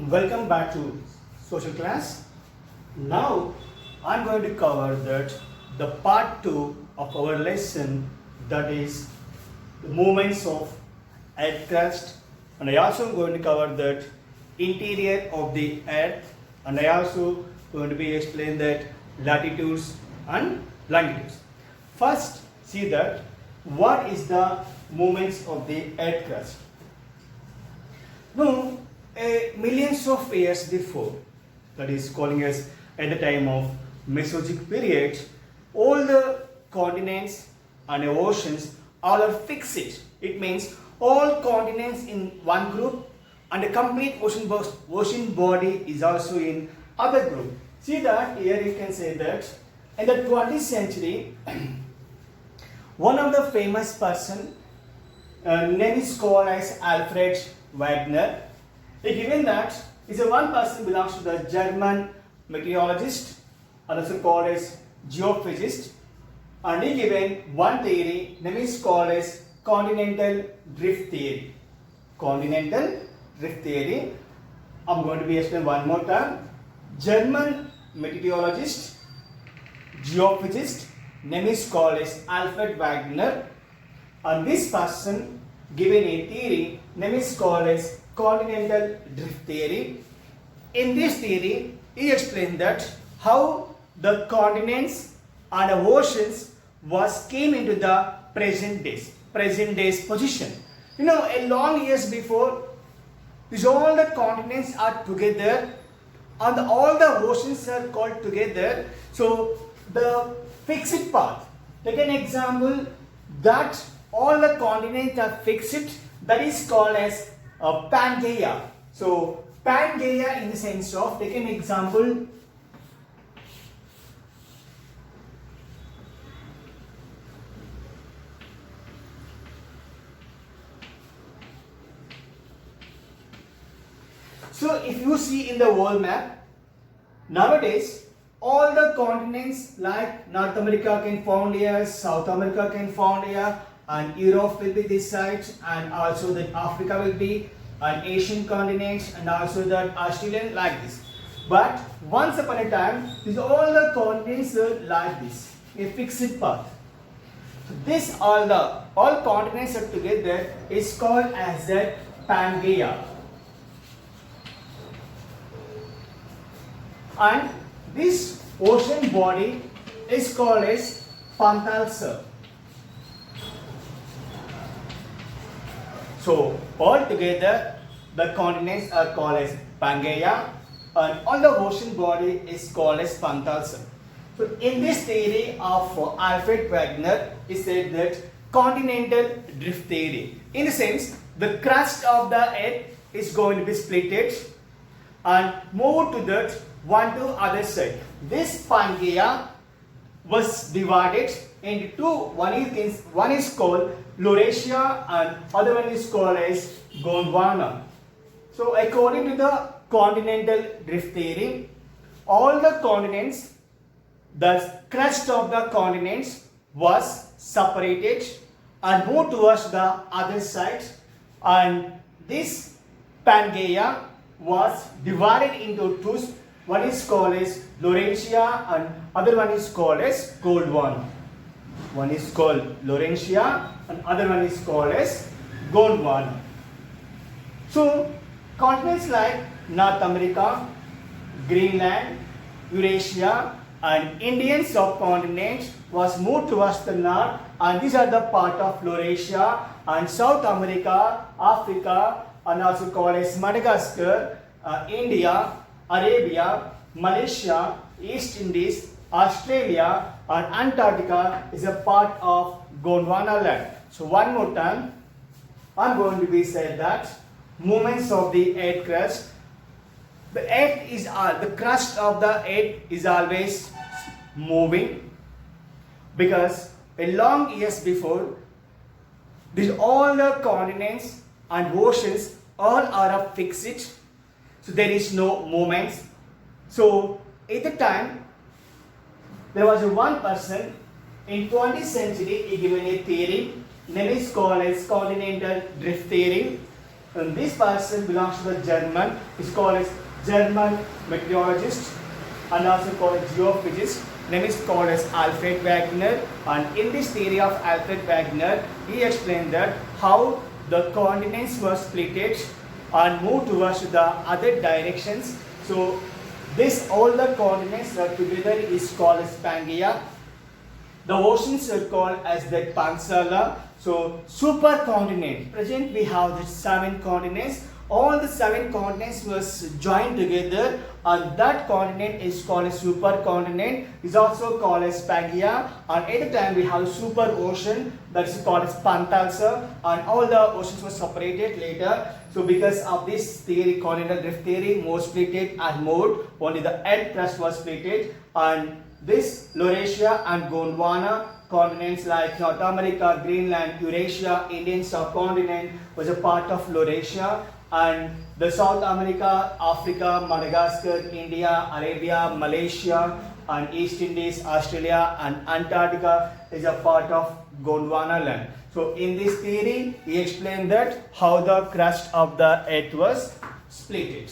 Welcome back to social class. Now I'm going to cover the part 2 of our lesson, that is the movements of earth crust, and I also going to cover that interior of the earth, and I also going to be explain that latitudes and longitudes. First see that what is the movements of the earth crust. Now, millions of years before, that is calling us at the time of Mesozoic period, all the continents and oceans all are fixed. It means all continents in one group and the complete ocean body is also in other group. See that here you can say that in the 20th century, one of the famous person name is called as Alfred Wegener. Given that is a one person belongs to the German meteorologist and also called as geophysicist, and he given one theory name is called as continental drift theory. Continental drift theory. I'm going to be explain one more time. German meteorologist, geophysicist name is called as Alfred Wegener, and this person given a theory name is called as continental drift theory. In this theory, he explained that how the continents and the oceans came into the present days position. You know, a long years before, all the continents are together and all the oceans are called together. So the fixed path. Take an example that all the continents are fixed. That is called as Pangaea. So Pangaea in the sense of, take an example, so if you see in the world map, nowadays all the continents like North America can found here, South America can found here, and Europe will be this side, and also that Africa will be an Asian continent, and also that Australian like this. But once upon a time, all the continents are like this, a fixed path. So this all continents are together is called as the Pangaea. And this ocean body is called as Panthalsar. So all together the continents are called as Pangaea and all the ocean body is called as Panthalsar. So in this theory of Alfred Wegener, he said that continental drift theory. In the sense, the crust of the earth is going to be splitted and move to that one to other side. This Pangaea was divided into two. One is called Laurasia and other one is called as Gondwana. So according to the continental drift theory, all the continents, the crust of the continents was separated and moved towards the other side, and this Pangaea was divided into two. One is called as Laurasia and other one is called as Gondwana. One is called Laurasia and other one is called as Gondwana. So continents like North America, Greenland, Eurasia and Indian subcontinent was moved towards the north, and these are the part of Laurasia, and South America, Africa and also called as Madagascar, India, Arabia, Malaysia, East Indies, Australia and Antarctica is a part of Gondwana land. So one more time, I'm going to be said that movements of the earth crust. The crust of the earth is always moving, because a long years before, all the continents and oceans all are fixed. So there is no movements. So at the time, there was one person in 20th century, he given a theory, name is called as continental drift theory. And this person belongs to the German. Is called as German meteorologist and also called as geophysicist. Name is called as Alfred Wegener. And in this theory of Alfred Wegener, he explained that how the continents were splitted and moved towards the other directions. So this all the continents together is called as Pangaea. The oceans are called as the Pansala. So supercontinent. Present we have the 7 continents. All the 7 continents was joined together, and that continent is called a supercontinent. Is also called as Pangaea. And at the time we have super ocean, that is called as Pantalsa, and all the oceans were separated later. So because of this theory, continental drift theory, more splitted and moved. Only the earth crust was splitted, and this Laurasia and Gondwana continents like North America, Greenland, Eurasia, Indian subcontinent was a part of Laurasia, and the South America, Africa, Madagascar, India, Arabia, Malaysia, and East Indies, Australia, and Antarctica is a part of Gondwana land. So in this theory, he explained that how the crust of the earth was splitted.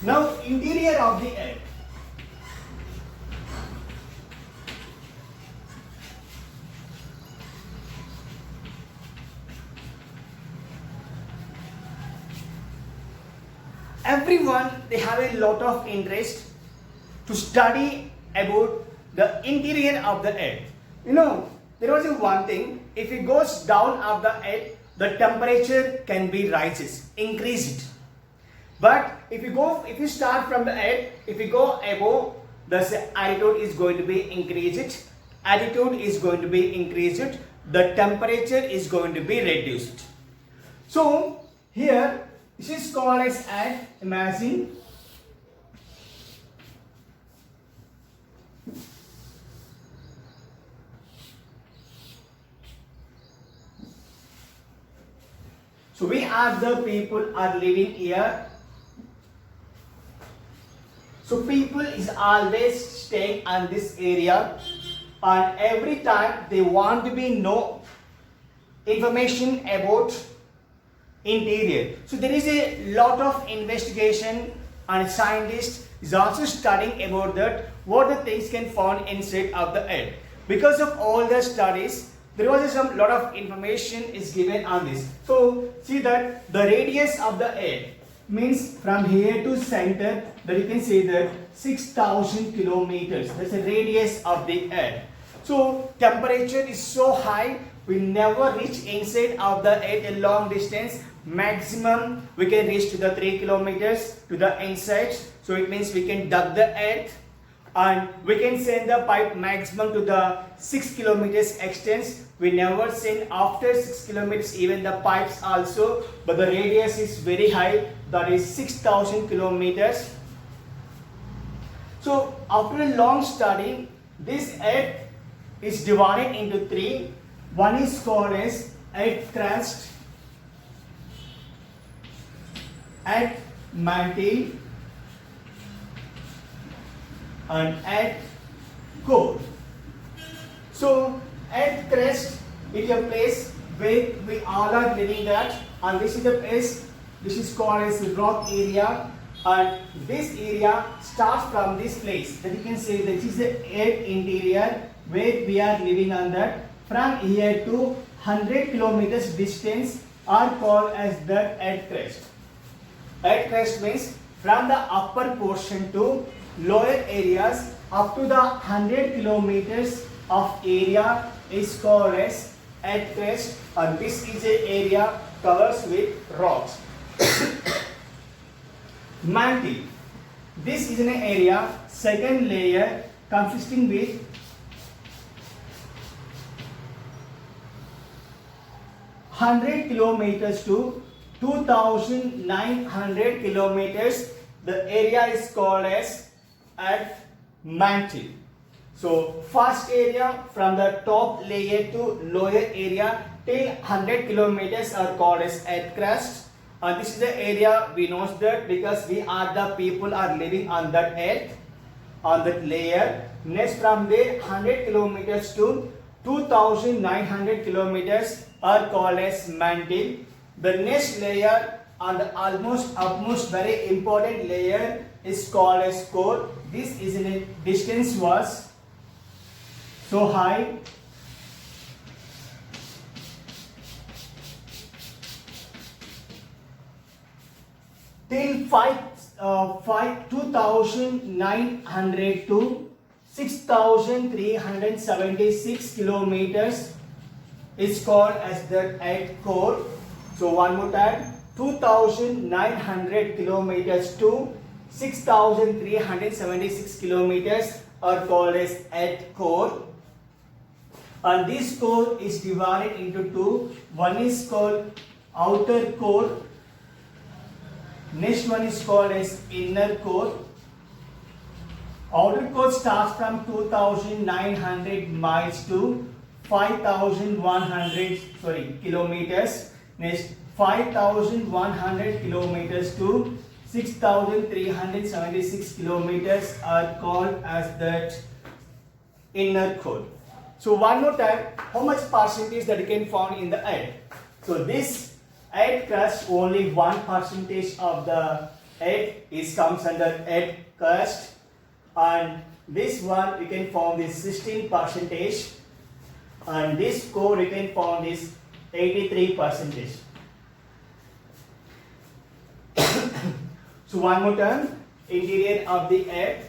Now, interior of the earth. Everyone, they have a lot of interest to study about the interior of the earth. You know, there was one thing, if it goes down of the earth, the temperature can be rises, increased. But if you start from the earth, if you go above, the altitude is going to be increased, altitude is going to be increased, the temperature is going to be reduced. So here, this is called as earth. Imagine so we are the people are living here. So people is always staying on this area, and every time they want to be know information about interior. So there is a lot of investigation, and scientists is also studying about that what the things can found inside of the earth. Because of all the studies, there was some lot of information is given on this. So see that the radius of the earth means from here to center, that you can say that 6,000 kilometers. That's the radius of the earth. So temperature is so high, we never reach inside of the earth a long distance. Maximum we can reach to the 3 kilometers to the inside. So it means we can dug the earth, and we can send the pipe maximum to the 6 kilometers extents. We never send after 6 kilometers even the pipes also, but the radius is very high, that is 6,000 kilometers. So after a long study, this earth is divided into 3. One is called as earth crust, earth mantle, and earth core. So earth crust is a place where we all are living at, and this is the place, this is called as the rock area, and this area starts from this place, that you can say this is the earth interior where we are living on that. From here to 100 kilometers distance are called as the earth crust. Earth crust means from the upper portion to lower areas up to the 100 kilometers of area is called as earth crust, and this is an area covers with rocks. Mantle. This is an area, second layer consisting with 100 kilometers to 2,900 kilometers. The area is called as earth mantle. So first area from the top layer to lower area till 100 kilometers are called as earth crust, This is the area we know that because we are the people are living on that earth, on that layer. Next from there 100 kilometers to 2900 kilometers are called as mantle. The next layer and the almost upmost very important layer is called as core. This is in a distance was so high. Till 2900 to 6376 kilometers is called as the earth core. So one more time, 2900 kilometers to 6376 kilometers are called as earth core. And this core is divided into two. One is called outer core. Next one is called as inner core. Outer core starts from 2900 miles to 5100 kilometers. Next 5100 kilometers to 6376 kilometers are called as that inner core. So one more time, how much percentage that you can find in the earth? So this earth crust, only 1% of the earth is comes under earth crust, and this one we can find is 16%, and this core we can find is 83%. So one more time, interior of the earth.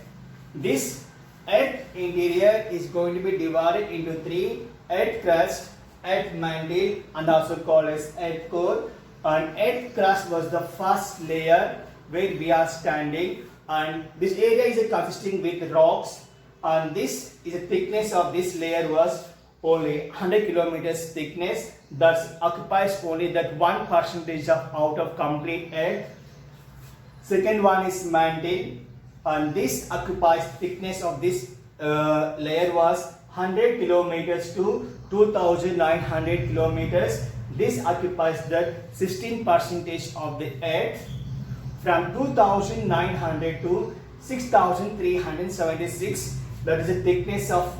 This earth interior is going to be divided into three: earth crust, earth mantle, and also called as earth core. And earth crust was the first layer where we are standing, and this area is consisting with rocks, and this is a thickness of this layer was only 100 kilometers thickness. That occupies only that 1% of out of complete earth. Second one is mantle, and this occupies thickness of this layer was 100 kilometers to 2900 kilometers. This occupies that 16% of the earth. From 2900 to 6376, that is the thickness of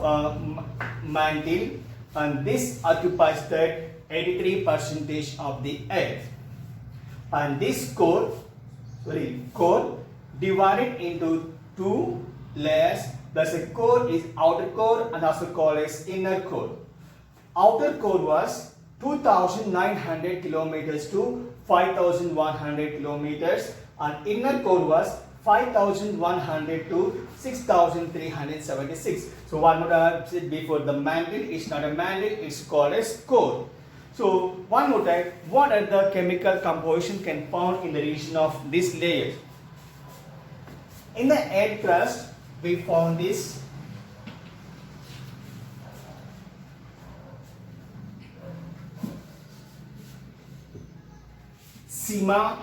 mantle, and this occupies that 83% of the earth. And this core divided into two layers. Thus a core is outer core and also called as inner core. Outer core was 2900 kilometers to 5100 kilometers, and inner core was 5100 to 6376. So one more time said before, the mantle is not a mantle, it's called as core. So one more time, what are the chemical composition can found in the region of this layer? In the earth crust, we found this SIMA.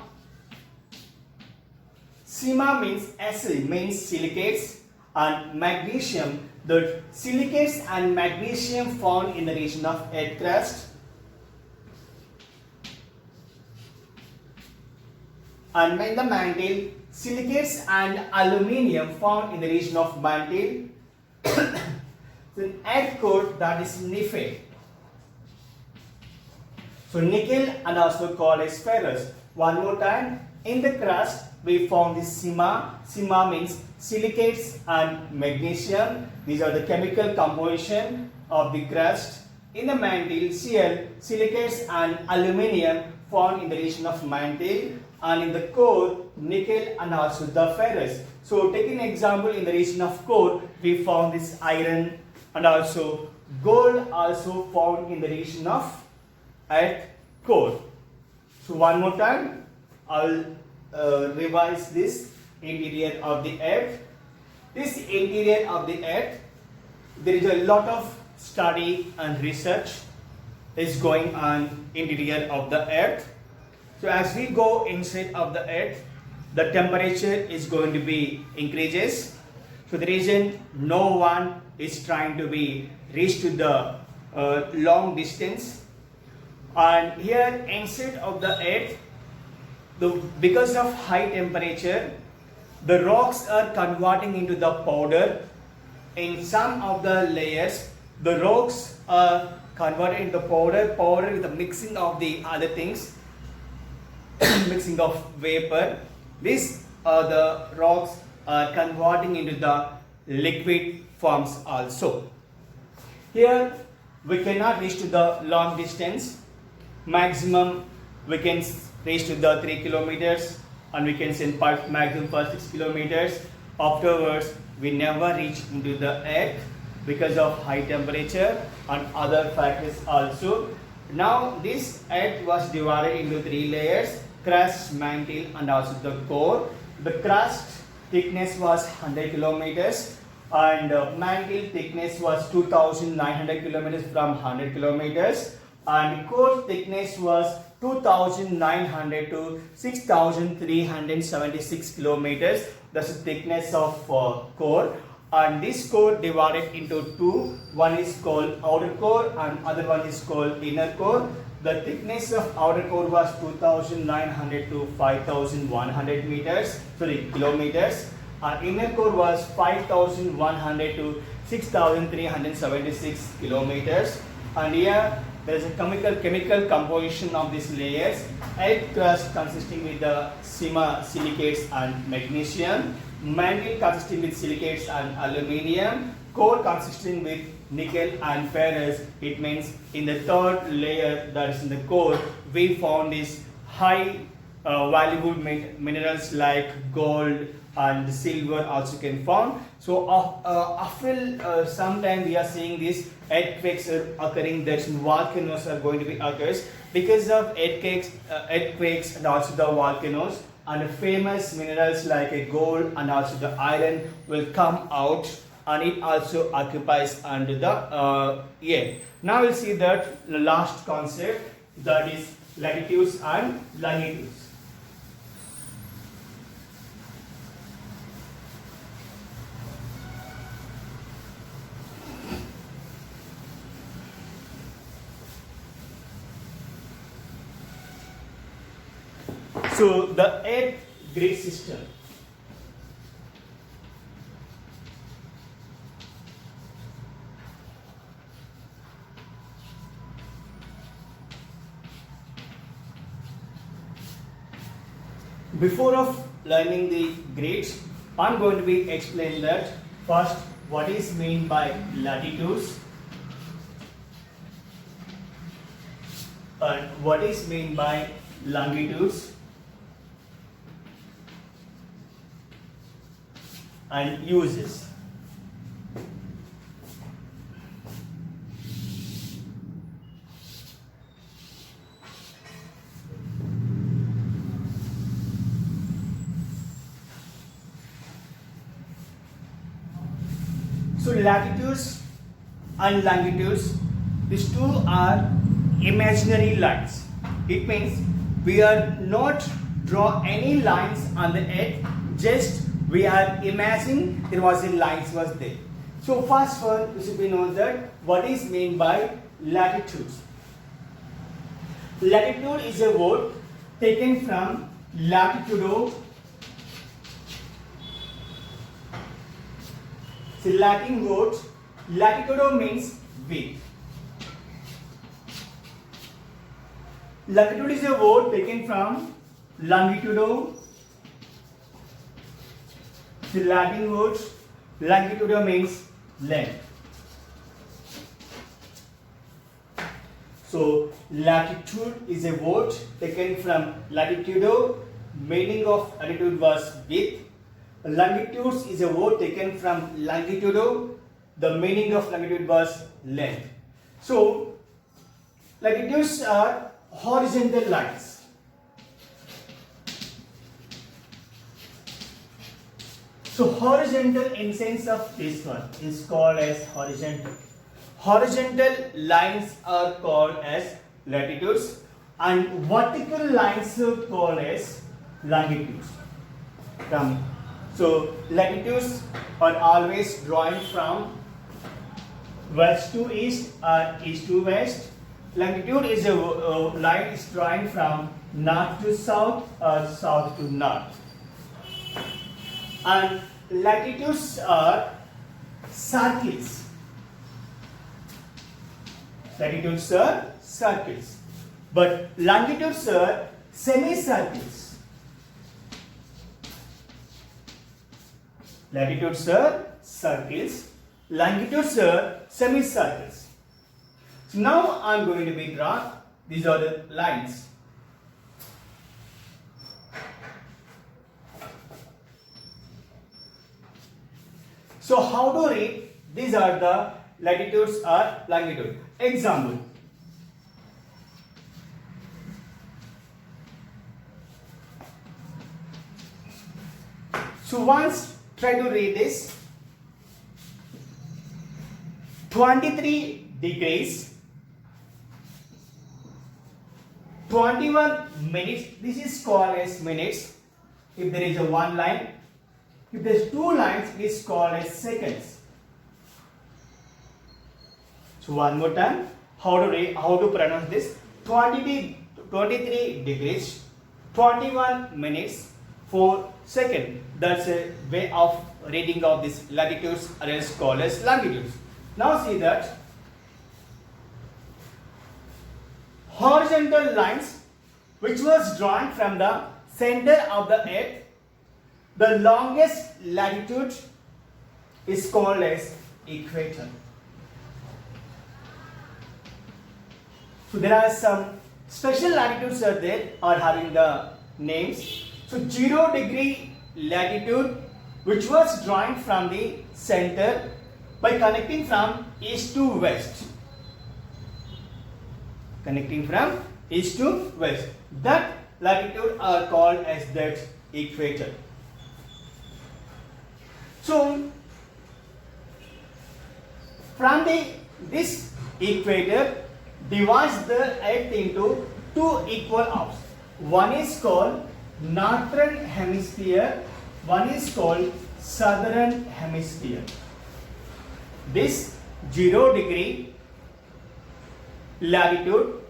SIMA means acid, means silicates, and magnesium. The silicates and magnesium found in the region of earth crust. And in the mantle, silicates and aluminium found in the region of mantle. The earth core, that is Fe. So nickel and also called as ferrous. One more time, in the crust we found this SIMA. SIMA means silicates and magnesium. These are the chemical composition of the crust. In the mantle, Cl, silicates and aluminium found in the region of mantle, and in the core, nickel and also the ferrous. So taking an example, in the region of core we found this iron and also gold also found in the region of earth core. So one more time, I'll revise this interior of the earth. This interior of the earth, there is a lot of study and research is going on interior of the earth. So as we go inside of the earth, the temperature is going to be increases. So the reason no one is trying to be reach to the long distance. And here inside of the earth, because of high temperature, the rocks are converting into the powder. In some of the layers, the rocks are converted into powder. Powder with the mixing of the other things, mixing of vapor. These the rocks are converting into the liquid forms also. Here we cannot reach to the long distance. Maximum we can reach to the 3 kilometers, and we can send pipe maximum for 6 kilometers. Afterwards, we never reach into the earth because of high temperature and other factors also. Now this earth was divided into 3 layers: crust, mantle, and also the core. The crust thickness was 100 kilometers, and mantle thickness was 2900 kilometers from 100 kilometers, and core thickness was 2900 to 6376 kilometers. That's the thickness of core. And this core divided into 2. One is called outer core and other one is called inner core. The thickness of outer core was 2900 to 5100 kilometers. Our inner core was 5100 to 6376 kilometers. And here there is a chemical composition of these layers. Earth crust consisting with the silicates and magnesium. Mantle consisting with silicates and aluminium. Core consisting with nickel and ferrous. It means in the third layer, that is in the core, we found these high valuable minerals like gold and silver also can found. So after some time we are seeing these earthquakes are occurring, that volcanoes are going to be occurs because of earthquakes and also the volcanoes, and famous minerals like a gold and also the iron will come out, and it also occupies under the air. Now we'll see that the last concept, that is latitudes and longitudes. So the Earth grid system. Before of learning the grids, I'm going to be explain that first what is meant by latitudes and what is meant by longitudes and uses. So latitudes and longitudes, these two are imaginary lines. It means we are not draw any lines on the earth, just we are imagining there was a lines was there. So first one, you should be know that what is meant by latitudes. Latitude is a word taken from latitudo. It's a Latin word. Latitudo means width. Latitude is a word taken from longitudo. The Latin word longitudo means length. So latitude is a word taken from latitudo. Meaning of latitude was width. Longitudes is a word taken from longitudo. The meaning of longitude was length. So latitudes are horizontal lines. So horizontal in sense of this one is called as horizontal. Horizontal lines are called as latitudes and vertical lines are called as longitudes. So latitudes are always drawn from west to east or east to west. Longitude is a line is drawn from north to south or south to north. And latitudes are circles. Latitudes are circles. But longitudes are semicircles. Latitudes are circles. Longitudes are semicircles. So now I am going to be draw. These are the lines. So how to read? These are the latitudes or longitude. Example. So once try to read this. 23 degrees 21 minutes. This is called as minutes. If there is a one line, if there is two lines, it is called as seconds. So one more time, how to read, how to pronounce this? 23 degrees 21 minutes 4 seconds. That's a way of reading of this latitudes or else called as longitudes. Now see that horizontal lines which was drawn from the center of the earth, the longest latitude is called as equator. So there are some special latitudes are there are having the names. So 0 degree latitude which was drawn from the center by connecting from east to west. Connecting from east to west. That latitude are called as that equator. So from this equator divides the earth into two equal halves. One is called northern hemisphere, one is called southern hemisphere. This 0 degree latitude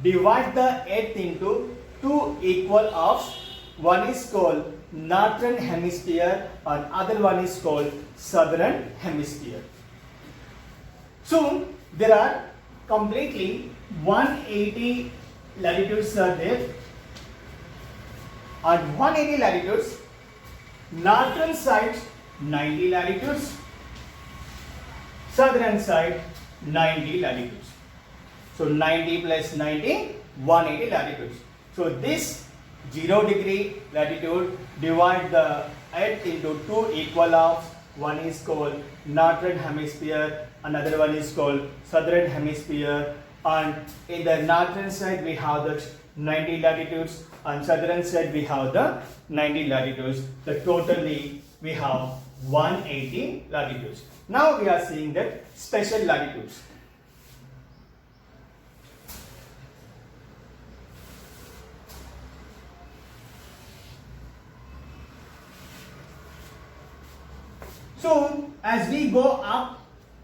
divides the earth into two equal halves. One is called northern hemisphere and other one is called southern hemisphere. So there are completely 180 latitudes are there. On 180 latitudes, northern side 90 latitudes, southern side 90 latitudes. So 90 plus 90, 180 latitudes. So this 0 degree latitude divide the earth into two equal halves. One is called northern hemisphere, another one is called southern hemisphere. And in the northern side we have the 90 latitudes, and southern side we have the 90 latitudes. The totally we have 180 latitudes. Now we are seeing that special latitudes. So as we go up,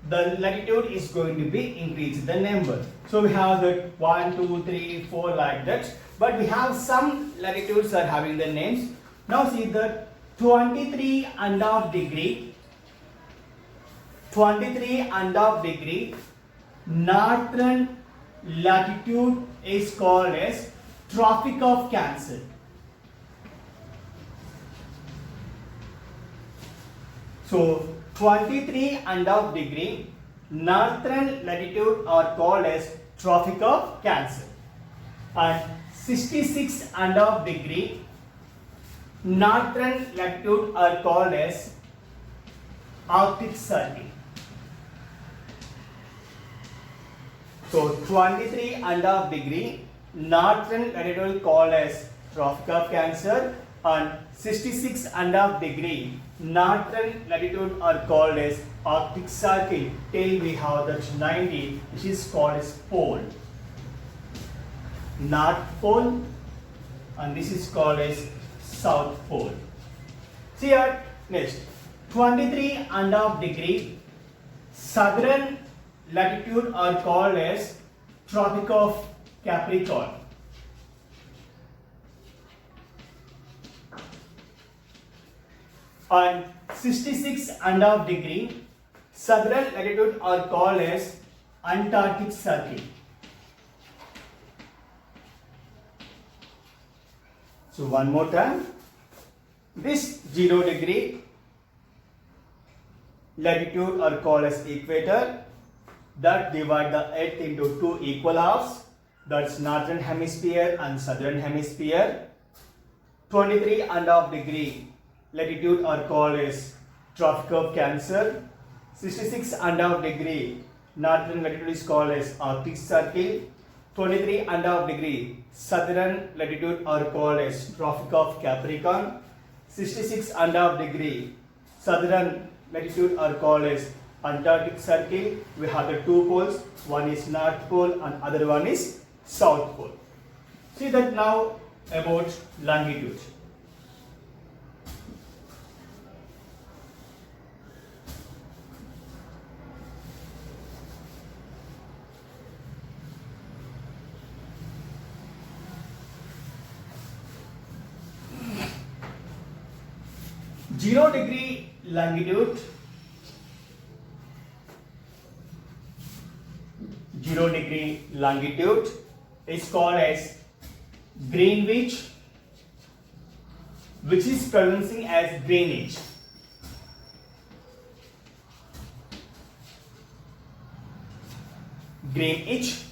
the latitude is going to be increased, the number. So we have the 1, 2, 3, 4 like that. But we have some latitudes are having the names. Now see the 23.5 degree, 23.5 degree northern latitude is called as Tropic of Cancer. So 23.5 degree northern latitude are called as Tropic of Cancer, and 66.5 degree northern latitude are called as Arctic Circle. So 23.5 degree northern latitude called as Tropic of Cancer, and 66.5 degree northern latitude are called as Arctic Circle till we have that 90, which is called as pole. North Pole, and this is called as South Pole. See here next 23.5 degree southern latitude are called as Tropic of Capricorn. and 66.5 southern latitude are called as Antarctic Circle. So one more time, this 0 latitude are called as equator, that divide the earth into two equal halves, that's northern hemisphere and southern hemisphere. 23.5 latitude are called as Tropic of Cancer. 66.5 northern latitude is called as Arctic Circle. 23.5 southern latitude are called as Tropic of Capricorn. 66.5 southern latitude are called as Antarctic Circle. We have the two poles, one is North Pole and other one is South Pole. See that now about longitude. Zero degree longitude, 0 degree longitude is called as Greenwich, which is pronouncing as Greenwich. Greenwich.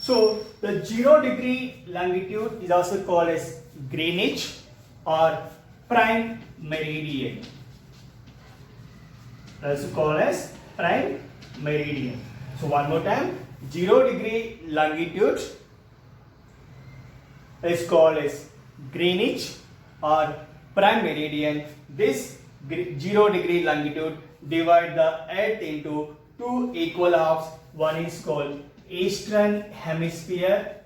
So the 0 degree longitude is also called as Greenwich or prime meridian. Also called as prime meridian. So one more time, 0 degree longitude is called as Greenwich or prime meridian. This 0 degree longitude divide the earth into two equal halves. One is called eastern hemisphere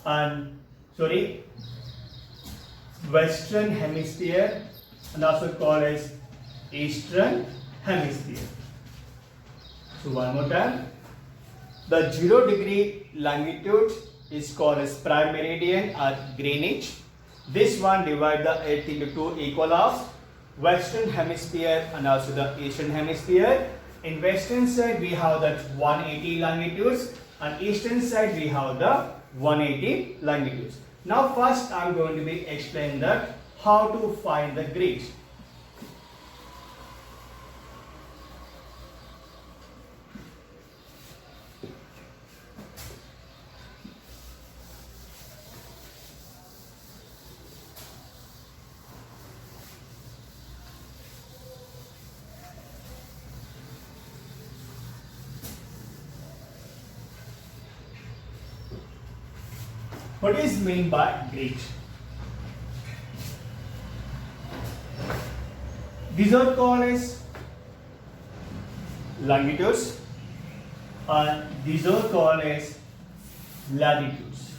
and western hemisphere, and also called as eastern hemisphere. So one more time, the 0 degree longitude is called as prime meridian or Greenwich. This one divide the earth into two equal halves, western hemisphere and also the eastern hemisphere. In western side we have that 180 longitudes and eastern side we have the 180 longitudes. Now first I am going to be explain that how to find the grid. What is meant by grid? These are called as longitudes and these are called as latitudes.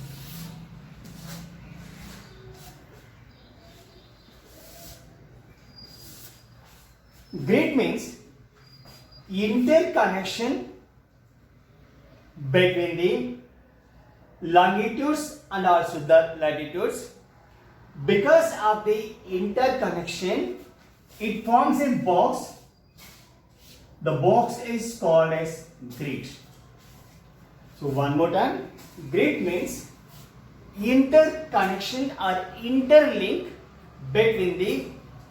Grid means interconnection between the longitudes and also the latitudes. Because of the interconnection, it forms a box. The box is called as grid. So one more time, grid means interconnection or interlink between the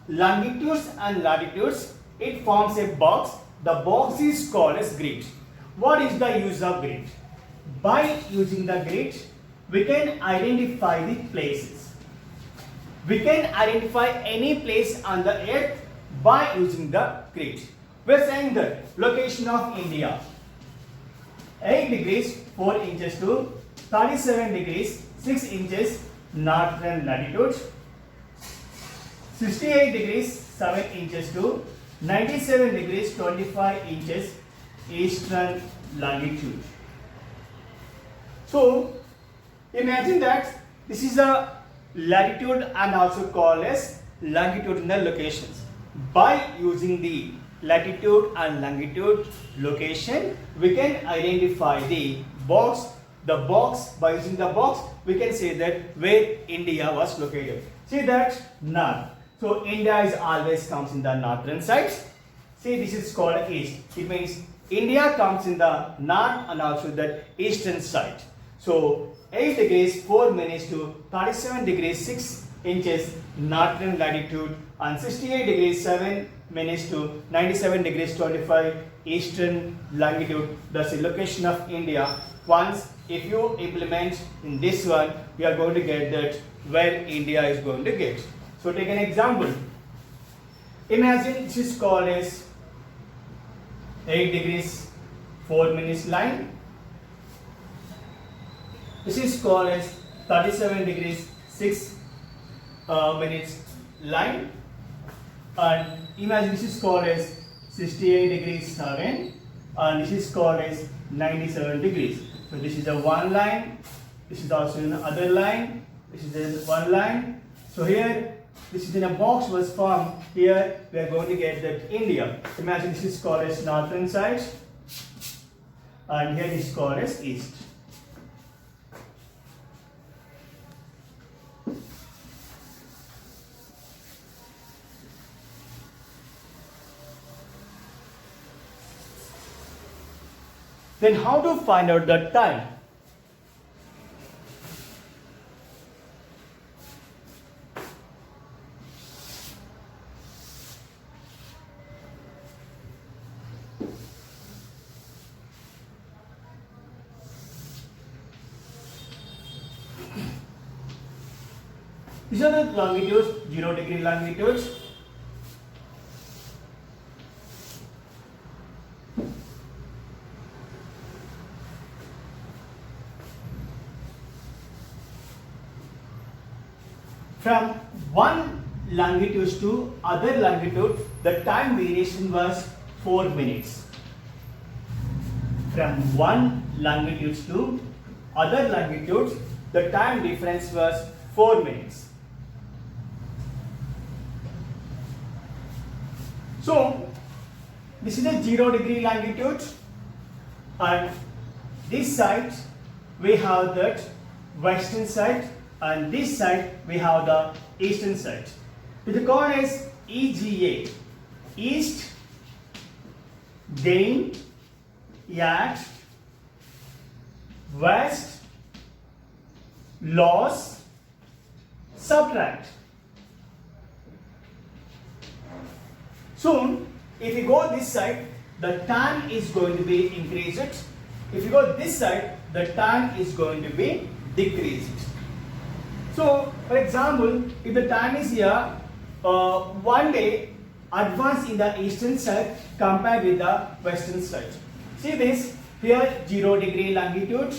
longitudes and latitudes. It forms a box. The box is called as grid. What is the use of grid? By using the grid, we can identify the places. We can identify any place on the earth by using the grid. We are saying that location of India, 8 degrees 4 inches to 37 degrees 6 inches northern latitude, 68 degrees 7 inches to 97 degrees 25 inches eastern longitude. So imagine that this is a latitude and also called as longitudinal locations. By using the latitude and longitude location, we can identify the box. The box, by using the box, we can say that where India was located. See that north. So India is always comes in the northern side. See, this is called east. It means India comes in the north and also the eastern side. So 8 degrees 4 minutes to 37 degrees 6 inches northern latitude and 68 degrees 7 minutes to 97 degrees 25 eastern longitude. That's the location of India. Once if you implement in this one, we are going to get that where India is going to get. So take an example. Imagine this is called as 8 degrees 4 minutes line. This is called as 37 degrees 6 minutes line, and imagine this is called as 68 degrees 7 and this is called as 97 degrees. So this is the one line, this is also another line, this is the one line. So here this is in a box was formed. Here we are going to get that India. Imagine this is called as northern side and here is called as east. Then how to find out the time? These are the longitudes, 0 degree longitudes. From one longitude to other longitude, the time variation was 4 minutes. From one longitude to other longitudes, the time difference was 4 minutes. So, this is a 0 degree longitude, and this side we have that western side, and this side we have the eastern side. It is called as EGA, East Gain at West Loss Subtract. Soon, if you go this side, the time is going to be increased. If you go this side, the time is going to be decreased. So, for example, if the time is here, 1 day advance in the eastern side compared with the western side. See this, here 0 degree longitude,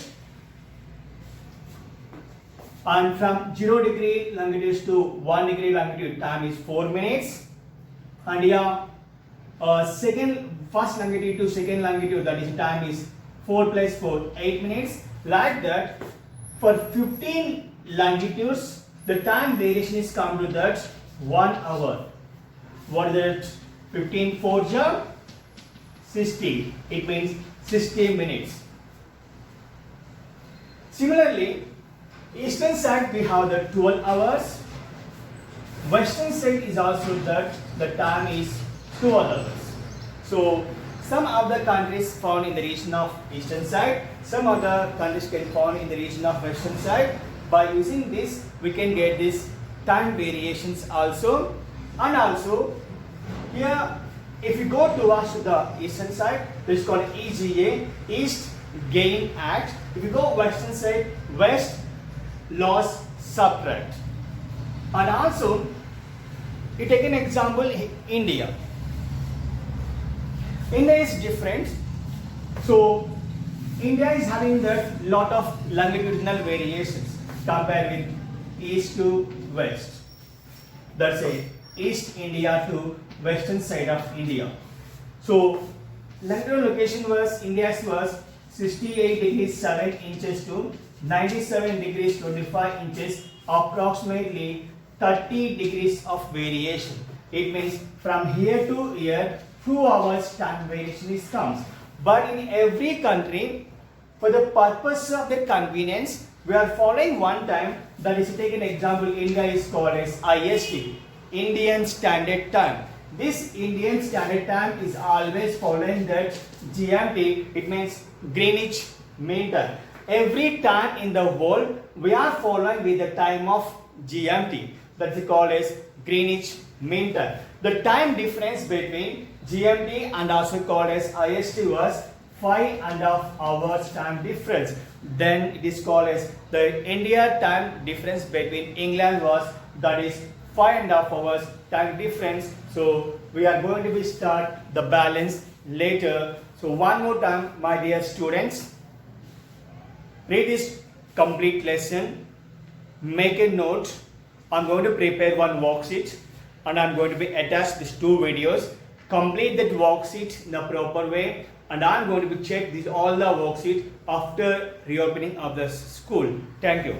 and from 0 degree longitude to 1 degree longitude time is 4 minutes, and here first longitude to second longitude, that is time is 4 plus 4, 8 minutes. Like that, for 15 longitudes, the time variation is come to that 1 hour. What is that? 15 4 ja 60. It means 60 minutes. Similarly, eastern side we have the 12 hours. Western side is also that the time is 12 hours. So some of the countries found in the region of eastern side, some other countries can found in the region of western side. By using this, we can get this time variations also. And also here, if you go towards the eastern side, this is called EGA, East Gain At. If you go western side, West Loss Subtract. And also, you take an example, India. India is different. So India is having that lot of longitudinal variations compared with east to west. That's it, East India to western side of India. So longitudinal location was, India's was 68 degrees 7 inches to 97 degrees 25 inches, approximately 30 degrees of variation. It means from here to here 2 hours time variation is comes. But in every country, for the purpose of their convenience, we are following one time, that is, take an example, India is called as IST, Indian Standard Time. This Indian Standard Time is always following that GMT, it means Greenwich Mean Time. Every time in the world, we are following with the time of GMT, that is called as Greenwich Mean Time. The time difference between GMT and also called as IST was 5.5 hours time difference. Then it is called as the India time difference between England was, that is 5.5 hours time difference. So we are going to be start the balance later. So one more time, my dear students, read this complete lesson, make a note. I'm going to prepare one worksheet and I'm going to be attach these two videos. Complete that worksheet in a proper way, and I'm going to be check these all the worksheet after reopening of the school. Thank you.